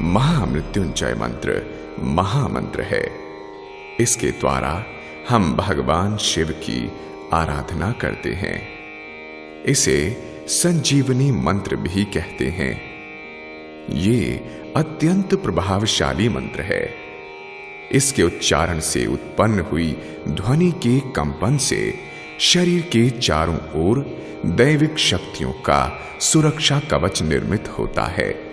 महामृत्युंजय मंत्र महामंत्र है। इसके द्वारा हम भगवान शिव की आराधना करते हैं। इसे संजीवनी मंत्र भी कहते हैं। ये अत्यंत प्रभावशाली मंत्र है। इसके उच्चारण से उत्पन्न हुई ध्वनि के कंपन से शरीर के चारों ओर दैविक शक्तियों का सुरक्षा कवच निर्मित होता है।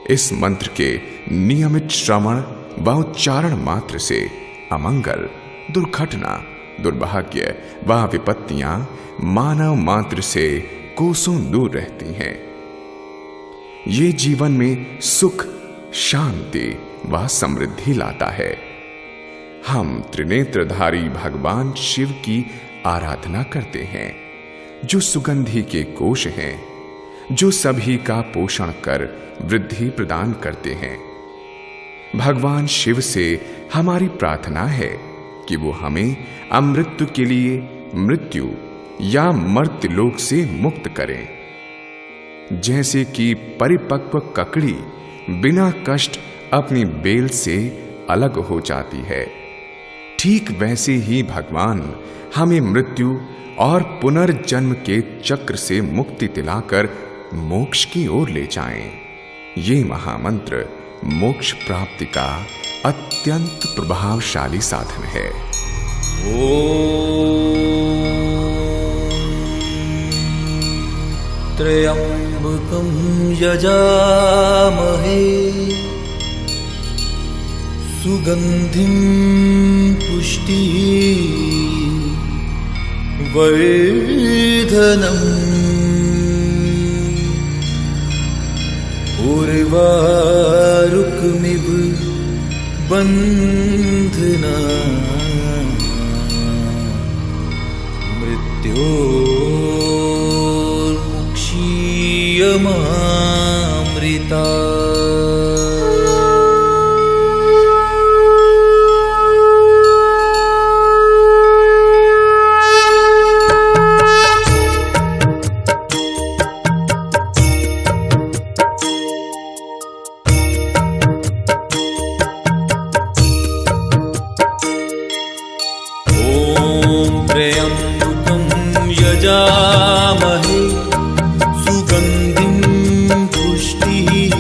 इस मंत्र के नियमित श्रवण व उच्चारण मात्र से अमंगल, दुर्घटना, दुर्भाग्य व विपत्तियां मानव मात्र से कोसों दूर रहती हैं। ये जीवन में सुख, शांति व समृद्धि लाता है। हम त्रिनेत्रधारी भगवान शिव की आराधना करते हैं, जो सुगंधि के कोश हैं, जो सभी का पोषण कर वृद्धि प्रदान करते हैं। भगवान शिव से हमारी प्रार्थना है कि वो हमें अमृत्यु के लिए मृत्यु या मर्त्यलोक से मुक्त करें। जैसे कि परिपक्व ककड़ी बिना कष्ट अपनी बेल से अलग हो जाती है, ठीक वैसे ही भगवान हमें मृत्यु और पुनर्जन्म के चक्र से मुक्ति दिलाकर मोक्ष की ओर ले जाएं। ये महामंत्र मोक्ष प्राप्ति का अत्यंत प्रभावशाली साधन है। त्र्यंबकं यजामहे सुगंधिं पुष्टिः वर्धनम् उर्वारुकमिव बन्धना मृत्योर्मुक्षीयमामृता। त्र्यंबकं यजामहे सुगंधिं पुष्टिः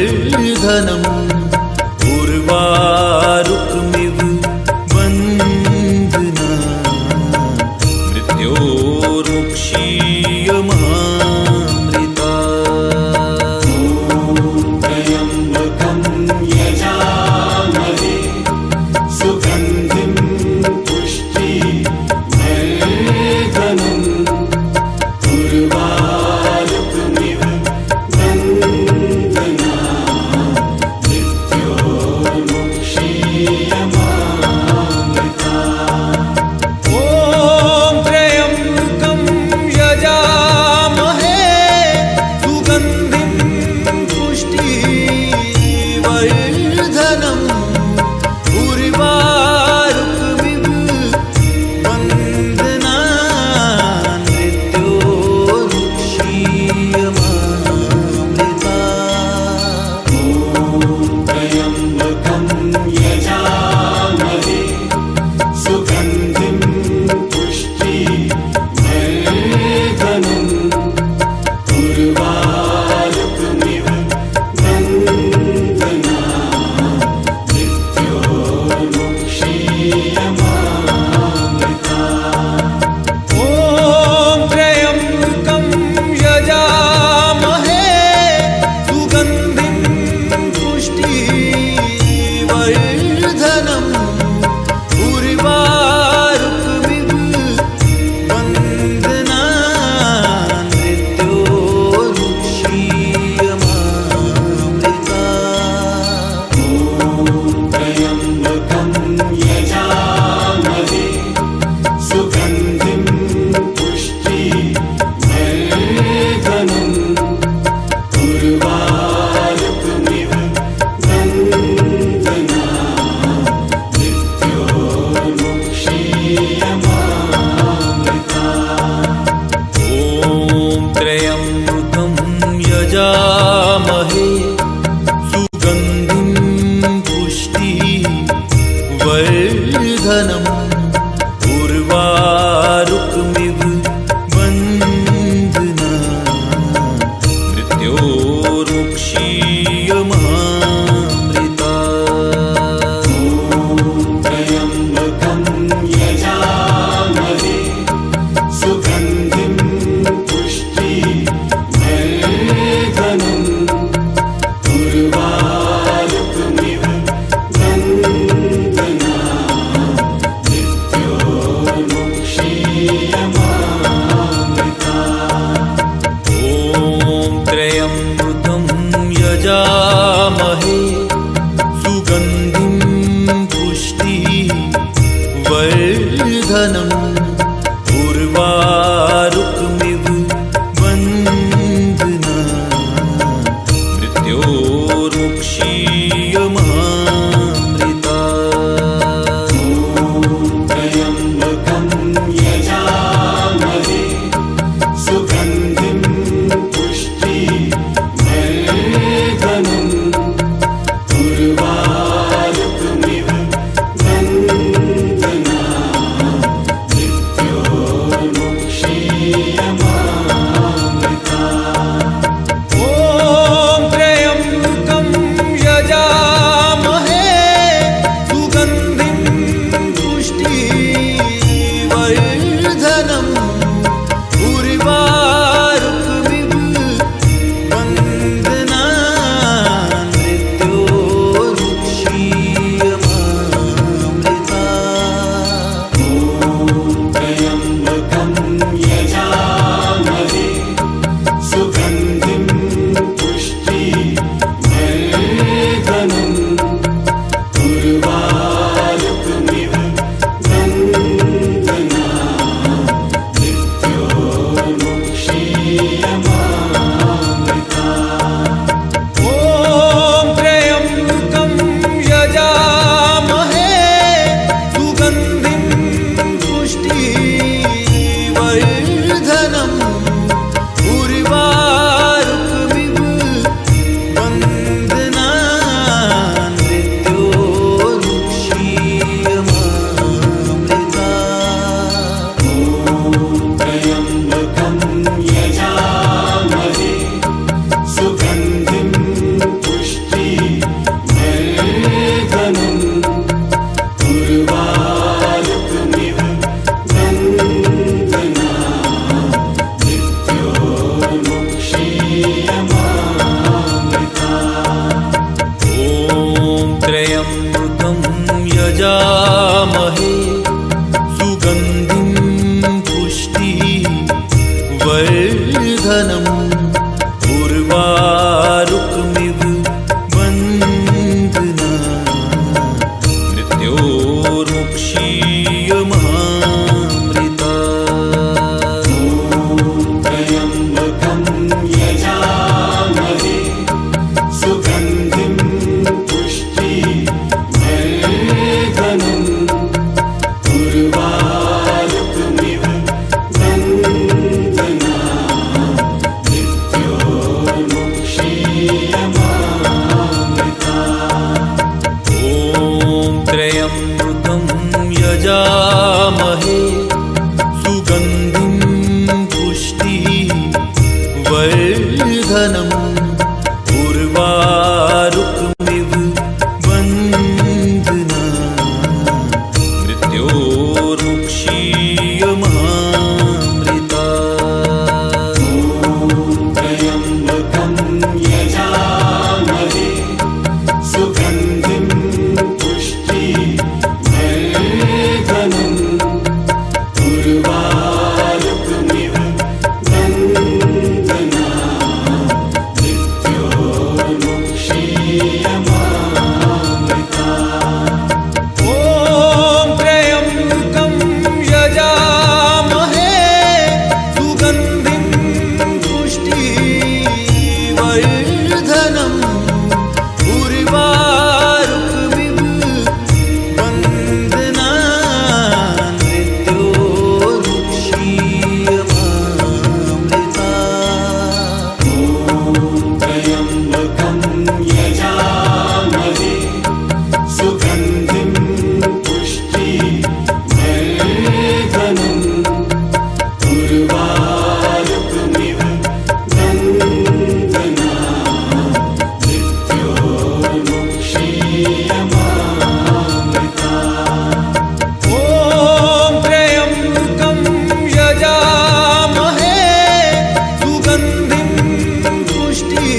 वर्धनम् उर्वारुकमिव वन्दना मृत्योर्मुक्षीयमामृता। त्र्यम्बकं यजामहे सुगन्धिं पुष्टिवर्धनम् उर्वारुकमिव वन्दना मृत्योर्मुक्षीयमामृता। ॐ त्र्यम्बकं यजामहे सुगन्धिं पुष्टिवर्धनम् उर्वारुकमिव वन्दना मृत्योर्मुक्षीयमामृता। त्र्यम्बकं यजामहे सुगन्धिं पुष्टिवर्धनम् उर्वारुकमिव वन्दना मृत्योर्मुक्षीयमामृता। ॐ त्र्यम्बकं यजामहे सुगन्धिं पुष्टिवर्धनम् उर्वारुकमिव वन्दना मृत्योर्मुक्षीयमामृता। त्र्यम्बकं यजामहे सुगन्धिं पुष्टिवर्धनम् उर्वारुकमिव वन्दना मृत्योर्मुक्षीयमामृता। ॐ त्र्यम्बकं यजामहे सुगन्धिं पुष्टिवर्धनम् उर्वारुकमिव वन्दना मृत्योर्मुक्षीयमामृता। त्र्यम्बकं यजामहे सुगन्धिं पुष्टिवर्धनम् उर्वारुकमिव वन्दना मृत्योर्मुक्षीयमामृता। ॐ त्र्यम्बकं यजामहे सुगन्धिं पुष्टिवर्धनम् उर्वारुकमिव वन्दना मृत्योर्मुक्षीयमामृता। त्र्यम्बकं यजामहे सुगन्धिं पुष्टिवर्धनम् उर्वारुकमिव मारुतमिव बन्धना मृत्योर्मुक्षीयमामृता त्र्यम्बकं यजामहे सुगन्धिं पुष्टिवर्धनम् उर्वारुकमिव बन्धना मृत्योर्मुक्षीयमामृता ॐ त्र्यम्बकं यजामहे सुगन्धिं पुष्टिवर्धनम् उर्वारुकमिव बन्धना मृत्योर्मुक्षीयमामृता त्र्यम्बकं यजामहे सुगन्धिं पुष्टिवर्धनम् उर्वारुकमिव बन्धना मृत्योर्मुक्षीयमामृता ॐ त्र्यम्बकं यजामहे सुगन्धिं पुष्टिवर्धनम्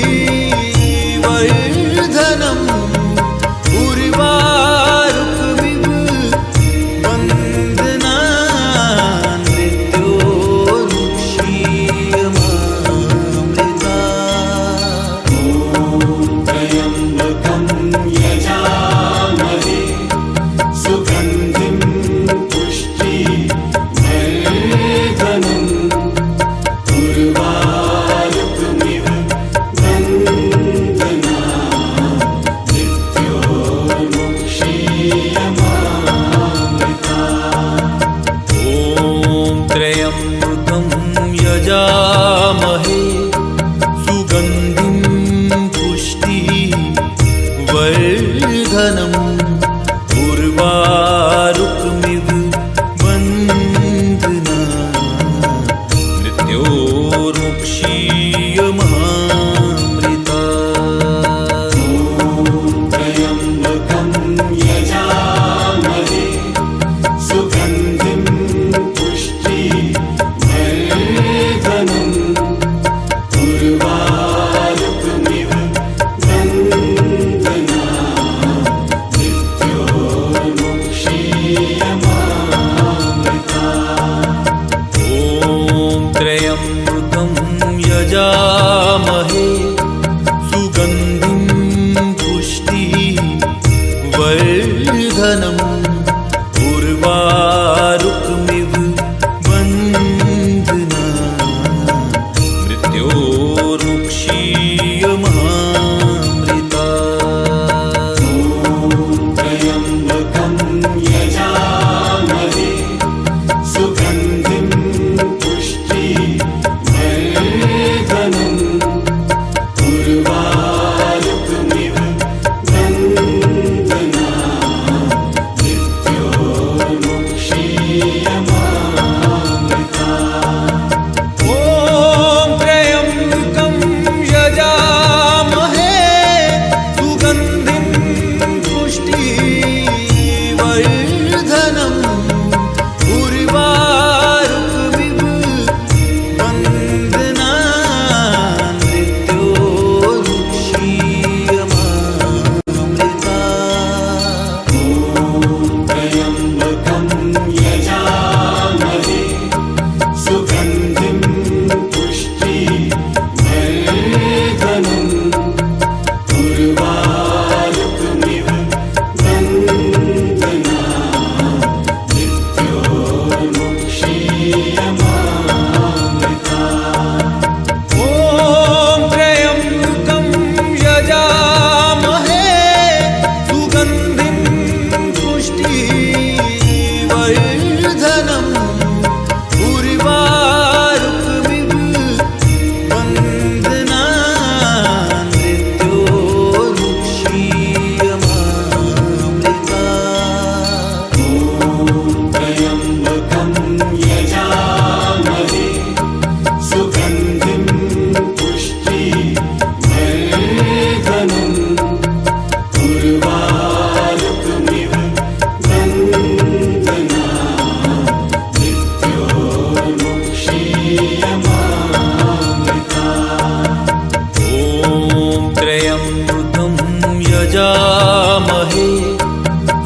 यजामहे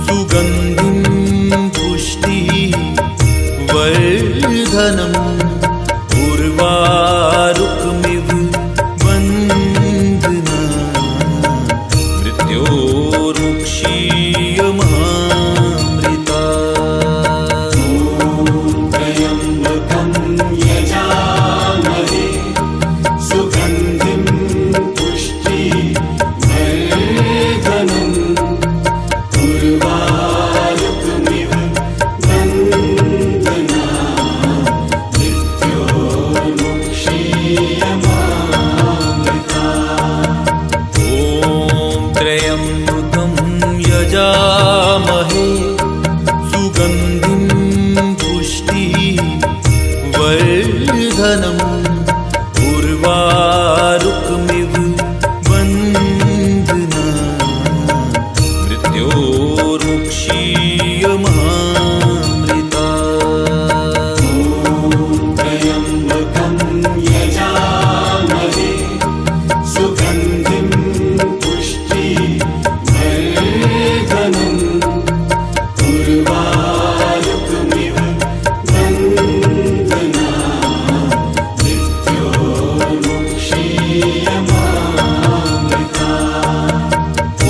सुगन्धिं पुष्टिवर्धनम् उर्वारुकमिव बन्धना मृत्योर्मुक्षीयमामृता। त्र्यम्बकं यजामहे सुगन्धिं पुष्टिवर्धनम् उर्वारुकमिव बन्धना मृत्योर्मुक्षीयमामृता। ॐ त्र्यम्बकं यजामहे सुगन्धिं पुष्टिवर्धनम् उर्वारुकमिव बन्धना मृत्योर्मुक्षीयमामृता। त्र्यम्बकं यजामहे सुगन्धिं पुष्टिवर्धनम् उर्वारुकमिव बन्धना मृत्योर्मुक्षीयमामृता। ॐ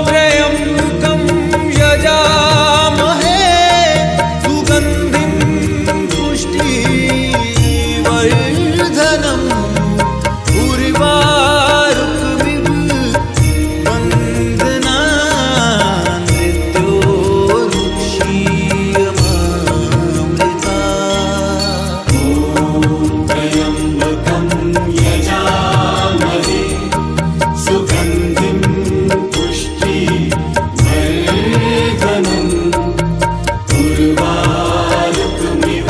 त्र्यम्बकं यजामहे सुगन्धिं पुष्टिवर्धनम् उर्वारुकमिव बन्धना मृत्योर्मुक्षीयमामृता। त्र्यम्बकं यजामहे सुगन्धिं पुष्टिवर्धनम् उर्वारुकमिव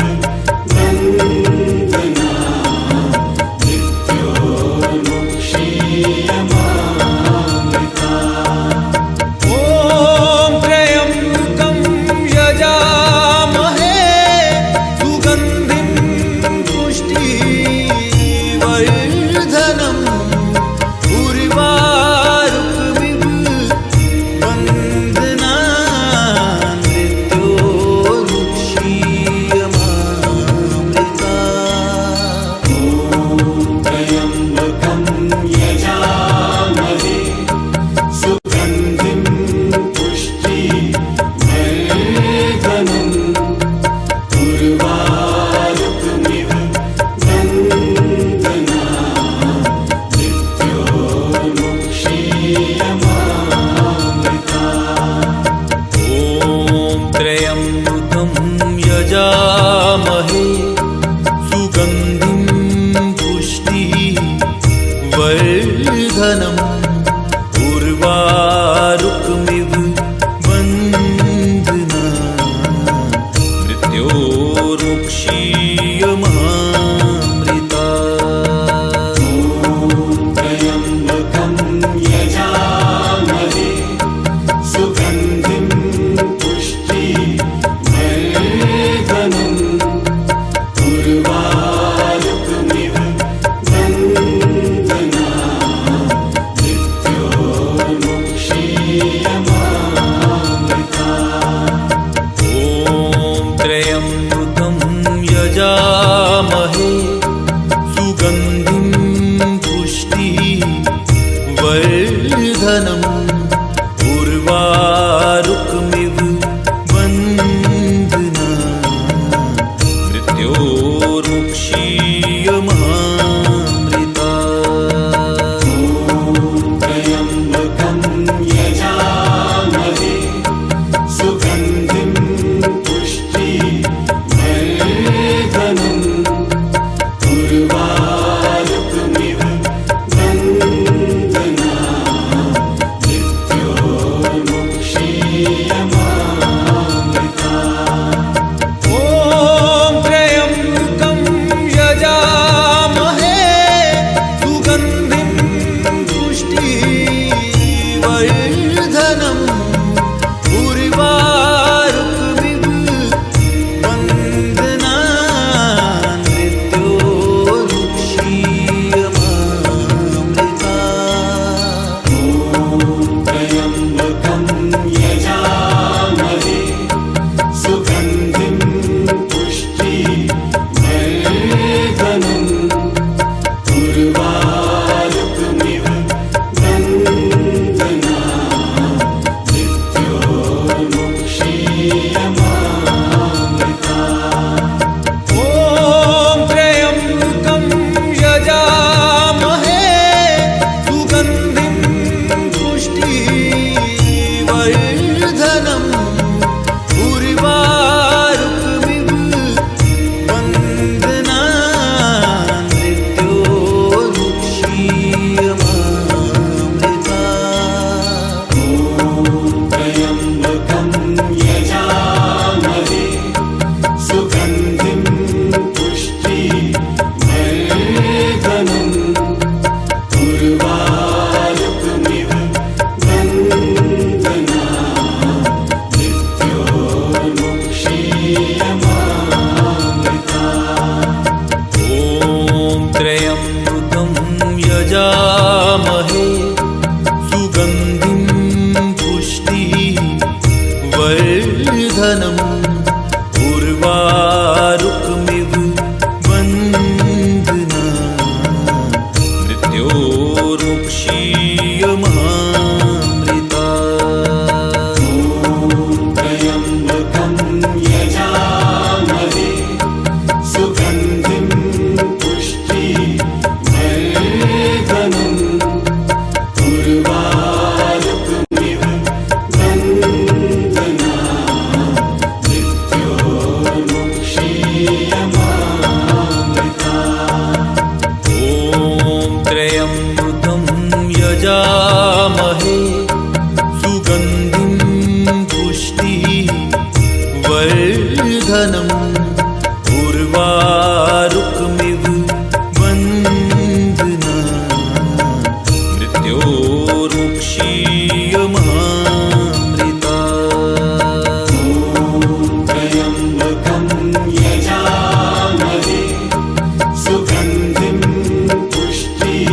बन्धना मृत्योर्मुक्षीयमामृता। ॐ त्र्यम्बकं यजामहे सुगन्धिं पुष्टिवर्धनम् उर्वारुकमिव बन्धना मृत्योर्मुक्षीयमामृता। त्र्यम्बकं यजामहे सुगन्धिं पुष्टिवर्धनम् उर्वारुकमिव बन्धना मृत्योर्मुक्षीयमामृता। ॐ त्र्यम्बकं यजामहे सुगन्धिं पुष्टिवर्धनम् उर्वारुकमिव बन्धना मृत्योर्मुक्षीयमामृता। त्र्यम्बकं यजामहे सुगन्धिं पुष्टिवर्धनम् उर्वारुकमिव बन्धना मृत्योर्मुक्षीयमामृता। ॐ त्र्यम्बकं यजामहे सुगन्धिं पुष्टिवर्धनम् उर्वारुकमिव बन्धना मृत्योर्मुक्षीयमामृता। त्र्यम्बकं यजामहे सुगन्धिं पुष्टिवर्धनम् उर्वारुकमिव बन्धना मृत्योर्मुक्षीयमामृता। ॐ त्र्यम्बकं यजामहे सुगन्धिं पुष्टिवर्धनम् उर्वारुकमिव बन्धना मृत्योर्मुक्षीयमामृता। यजामहे सुगन्धिं पुष्टिवर्धनम् उर्वारुकमिव बन्धना मृत्योर्मुक्षीयमामृता त्र्यम्बकं यजामहे सुगन्धिं पुष्टिवर्धनम्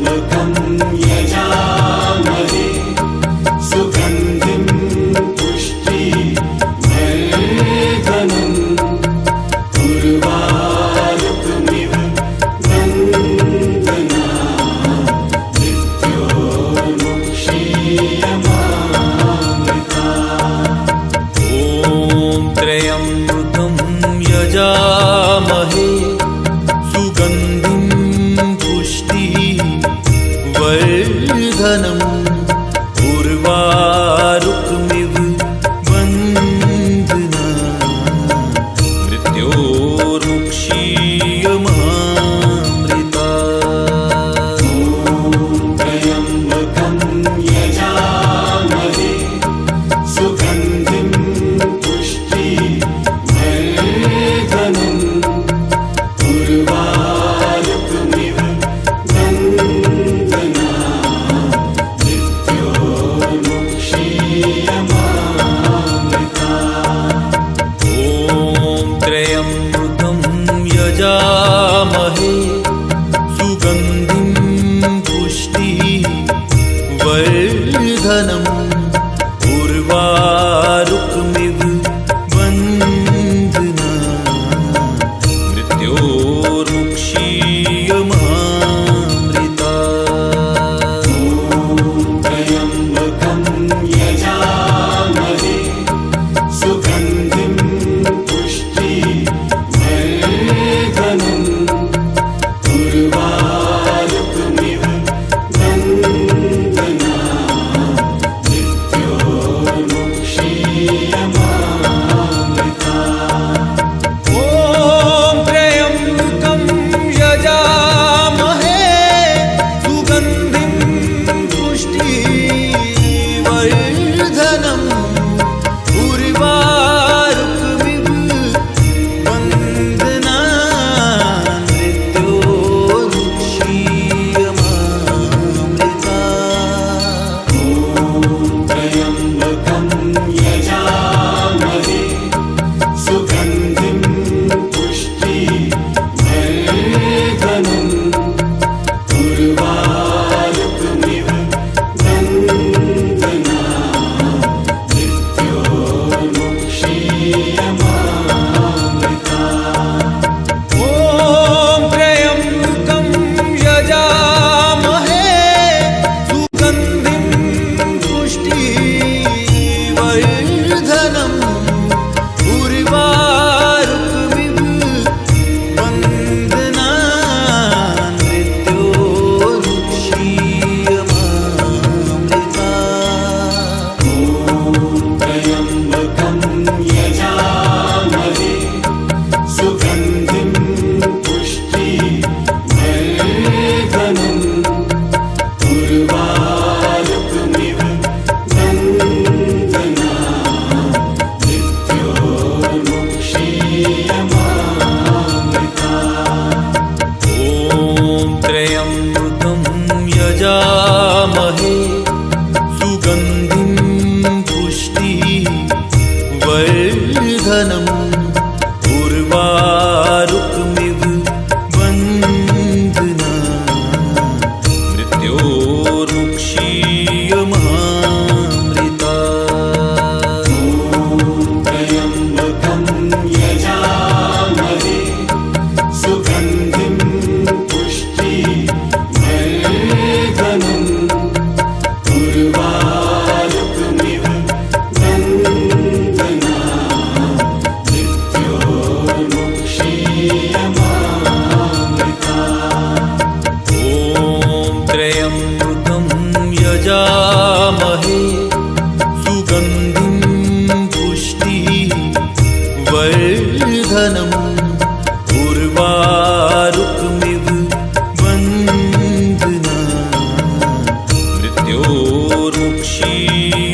त्र्यम्बकं यजामहे सुगन्धिं पुष्टिवर्धनम् उर्वारुकमिव बन्धनात् मृत्योर्मुक्षीयमामृतात्। ॐ त्र्यम्बकं यजामहे सुगन्धिं पुष्टिवर्धनम् उर्वारुकमिव बन्धनात् मृत्योर्मुक्षीयमामृतात्। त्र्यम्बकं यजामहे सुगन्धिं पुष्टिवर्धनम् उर्वारुकमिव बन्धनात् मृत्योर्मुक्षीयमामृतात्। ॐ त्र्यम्बकं यजामहे सुगन्धिं पुष्टिवर्धनम् उर्वारुकमिव बन्धनात् मृत्योर्मुक्षीयमामृतात्। त्र्यम्बकं यजामहे सुगन्धिं पुष्टिवर्धनम् उर्वारुकमिव बन्धनात् मृत्योर्मुक्षीयमामृतात्। ॐ त्र्यम्बकं यजामहे सुगन्धिं पुष्टिवर्धनम् उर्वारुकमिव बन्धनात् मृत्योर्मुक्षीयमामृतात्। त्र्यम्बकं यजामहे सुगन्धिं पुष्टिवर्धनम् उर्वारुकमिव बन्धनात् मृत्योर्मुक्षीयमामृतात्। ॐ त्र्यम्बकं यजामहे सुगन्धिं पुष्टिवर्धनम् उर्वारुकमिव बन्धनात् मृत्योर्मुक्षीयमामृतात्। त्र्यम्बकं यजामहे सुगन्धिं पुष्टिवर्धनम् उर्वारुकमिव बन्धनात् मृत्योर्मुक्षीयमामृतात्। ॐ त्र्यम्बकं यजामहे सुगन्धिं पुष्टिवर्धनम् उर्वारुकमिव बन्धनात् मृत्योर्मुक्षीयमामृतात्। त्र्यम्बकं यजामहे सुगन्धिं पुष्टिवर्धनम् उर्वारुकमिव बन्धनात् मृत्योर्मुक्षीयमामृतात्। ॐ त्र्यम्बकं यजामहे सुगन्धिं पुष्टिवर्धनम् उर्वारुकमिव बन्धनात् मृत्योर्मुक्षीयमामृतात्।